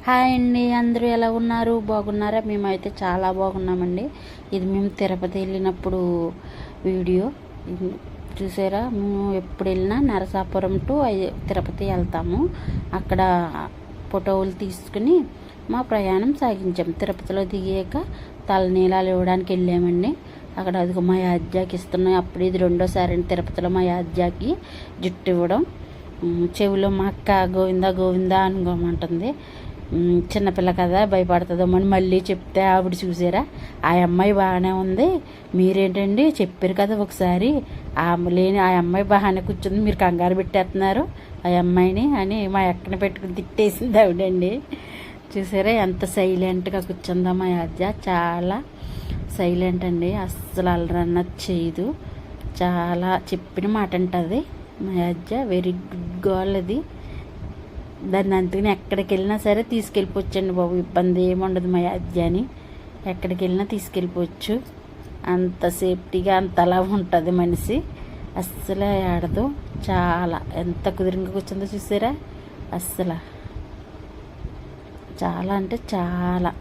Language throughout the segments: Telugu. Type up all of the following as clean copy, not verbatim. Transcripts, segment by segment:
హాయ్ అండి, అందరూ ఎలా ఉన్నారు? బాగున్నారా? మేమైతే చాలా బాగున్నామండి. ఇది మేము తిరుపతి వెళ్ళినప్పుడు వీడియో చూసారా. మేము ఎప్పుడు వెళ్ళినా నరసాపురం టు తిరుపతి వెళ్తాము. అక్కడ ఫోటోలు తీసుకుని మా ప్రయాణం సాగించాం. తిరుపతిలో దిగాక తలనీలాలు ఇవ్వడానికి వెళ్ళామండి. అక్కడ అది మా యాజ్యాకి ఇస్తున్నాం. అప్పుడు ఇది రెండోసారి తిరుపతిలో మా యాజ్యాకి జుట్టు ఇవ్వడం. చెవిలో మా అక్క గోవిందా గోవిందా అనుకోమంటుంది. చిన్నపిల్ల కదా భయపడుతుందేమో అని మళ్ళీ చెప్తే ఆవిడ చూసారా, ఆ అమ్మాయి బాగానే ఉంది, మీరేంటండి చెప్పారు కదా ఒకసారి ఆ అమ్మాయి బాగానే కూర్చుంది, మీరు కంగారు పెట్టేస్తున్నారు ఆ అమ్మాయిని అని మా అక్కని పెట్టుకుని తిట్టేసింది ఆవిడండి. చూసారా ఎంత సైలెంట్గా కూర్చుందా మా అజ్జ. చాలా సైలెంట్ అండి, అస్సలు అల్లరన్నది చేయదు. చాలా చెప్పిన మాట అంటుంది మా అజ్జ. వెరీ గుడ్ గర్ల్ అది. దాన్ని అందుకని ఎక్కడికి వెళ్ళినా సరే తీసుకెళ్ళిపోవచ్చండి బాబు, ఇబ్బంది ఏముండదు. మా అజ్జని ఎక్కడికి వెళ్ళినా తీసుకెళ్ళిపోవచ్చు. అంత సేఫ్టీగా అంతలా ఉంటుంది మనిషి, అస్సలు ఆడదు. చాలా ఎంత కుదిరింగా కూర్చుందో చూసారా. అస్సలు చాలా అంటే చాలా.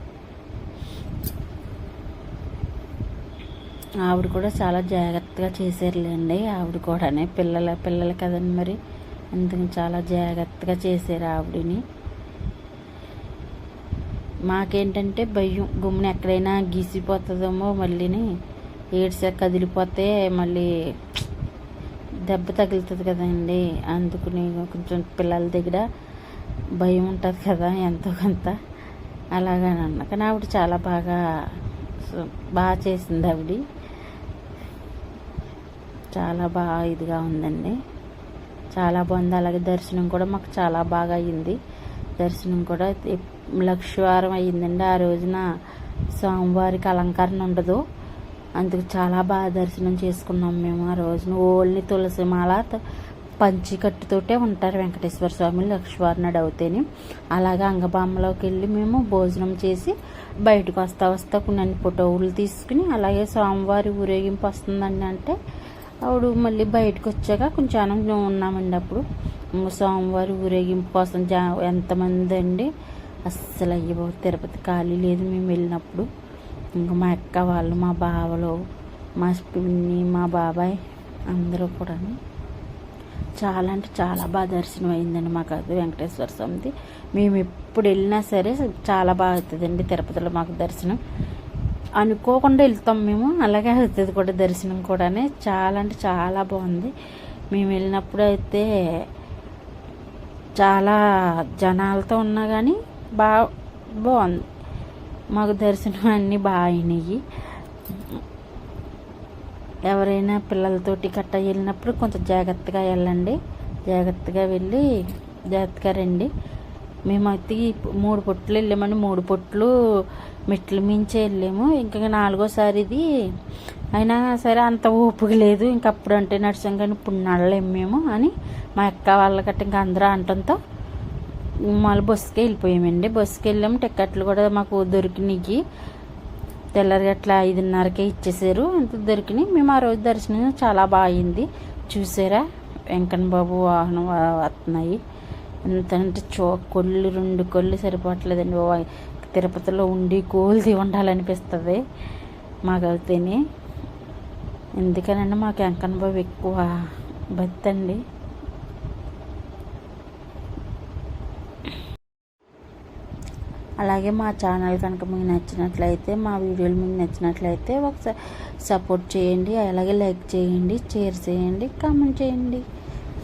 ఆవిడ కూడా చాలా జాగ్రత్తగా చేశారులేండి. ఆవిడ కూడానే పిల్లలు కదండి, మరి అందుకని చాలా జాగ్రత్తగా చేశారు ఆవిడని. మాకేంటంటే భయం, గుమ్మున ఎక్కడైనా గీసిపోతుందేమో, మళ్ళీని ఏడ్సా కదిలిపోతే మళ్ళీ దెబ్బ తగులుతుంది కదండి. అందుకని కొంచెం పిల్లల దగ్గర భయం ఉంటుంది కదా ఎంతో కొంత, అలాగనన్న. కానీ ఆవిడ చాలా బాగా చేసింది ఆవిడ. చాలా బాగా ఇదిగా ఉందండి, చాలా బాగుంది. అలాగే దర్శనం కూడా మాకు చాలా బాగా అయ్యింది. దర్శనం కూడా లక్షవారం అయ్యిందండి. ఆ రోజున స్వామివారికి అలంకరణ ఉండదు, అందుకు చాలా బాగా దర్శనం చేసుకున్నాం మేము ఆ రోజున. ఓన్లీ తులసిమాల పంచికట్టుతోటే ఉంటారు వెంకటేశ్వర స్వామి లక్షవారం నాడు అవుతేనే. అలాగే అంగబామ్మలోకి వెళ్ళి మేము భోజనం చేసి బయటకు వస్తా కొన్ని ఫోటోలు తీసుకుని, అలాగే స్వామివారి ఊరేగింపు వస్తుందండి అంటే ఆవిడ మళ్ళీ బయటకు వచ్చాక కొంచెం ఆనందం ఉన్నామండి. అప్పుడు స్వామివారి ఊరేగింపు కోసం ఎంతమంది అండి, అస్సలు అయ్యో తిరుపతి ఖాళీ లేదు మేము వెళ్ళినప్పుడు. ఇంకా మా అక్క వాళ్ళు, మా బావలు, మా పిన్ని, మా బాబాయ్ అందరూ కూడా చాలా అంటే చాలా బాగా దర్శనం అయిందండి మాకు. అది వెంకటేశ్వర స్వామిది మేము ఎప్పుడు వెళ్ళినా సరే చాలా బాగా అవుతుందండి తిరుపతిలో మాకు దర్శనం. అనుకోకుండా వెళ్తాం మేము, అలాగే అవుతుంది కూడా దర్శనం కూడా. చాలా అంటే చాలా బాగుంది. మేము వెళ్ళినప్పుడు అయితే చాలా జనాలతో ఉన్నా కానీ బాగుంది మాకు దర్శనం. అన్నీ బాగా అయినాయి. ఎవరైనా పిల్లలతోటి గట్ట వెళ్ళినప్పుడు కొంచెం జాగ్రత్తగా వెళ్ళండి, జాగ్రత్తగా వెళ్ళి జాగ్రత్తగా రండి. మేమైతే 3 పొట్లు వెళ్ళామండి. 3 పొట్లు మెట్లు మించే వెళ్ళాము. ఇంకా 4వసారి ఇది అయినా సరే అంత ఓపిక లేదు. ఇంకా అప్పుడు అంటే నడిచాం కానీ ఇప్పుడు నడలేము మేము అని మా అక్క వాళ్ళ గట్ట ఇంకా అందరూ అంటంతో మళ్ళీ బస్సుకే వెళ్ళిపోయామండి. బస్సుకి వెళ్ళాము. టికెట్లు కూడా మాకు దొరికినాయి. తెల్లరి గట్ల 5:30కే ఇచ్చేసారు. అంత దొరికినాయి. మేము ఆ రోజు దర్శనం చాలా బాగా అయింది. చూసారా వెంకన్న బాబు వాహనం వస్తున్నాయి. ఎంతంటే కొళ్ళు 2 కొళ్ళు సరిపోవట్లేదండి. తిరుపతిలో ఉండి కోల్ది ఉండాలనిపిస్తుంది మాకైతేనే. ఎందుకనండి మాకు వెంకన్న బాబు ఎక్కువ భక్తి అండి. అలాగే మా ఛానల్ కనుక మీకు నచ్చినట్లయితే, మా వీడియోలు మీకు నచ్చినట్లయితే ఒకసారి సపోర్ట్ చేయండి. అలాగే లైక్ చేయండి, షేర్ చేయండి, కామెంట్ చేయండి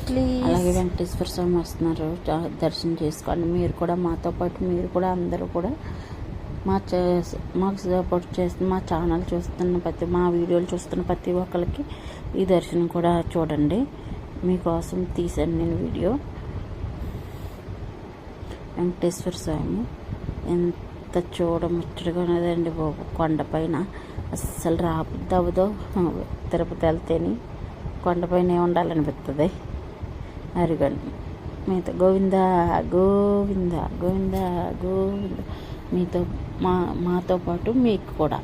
ప్లీజ్. అలాగే వెంకటేశ్వర స్వామి వస్తున్నారు, దర్శనం చేసుకోండి. మీరు కూడా మాతో పాటు మీరు కూడా అందరూ కూడా మాకు సపోర్ట్ చేస్తున్న, మా ఛానల్ చూస్తున్న మా వీడియోలు చూస్తున్న ప్రతి ఒక్కరికి ఈ దర్శనం కూడా చూడండి. మీకోసం తీసాను నేను వీడియో. వెంకటేశ్వర స్వామి ఎంత చూడముచ్చటగా ఉన్నదండి బాబు. కొండపైన అస్సలు రాబుద్ది అవ్వదు. తిరుపతి వెళ్తేనే కొండపైన ఉండాలనిపిస్తుంది. అరిగండి మీతో గోవింద గోవింద గోవింద గోవింద. మీతో మాతో పాటు మీకు కూడా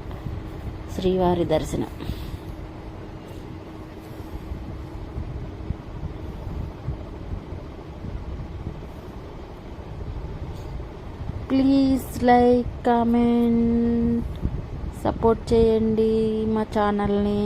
శ్రీవారి దర్శనం. ప్లీజ్ లైక్ కామెంట్ సపోర్ట్ చేయండి మా ఛానల్ని.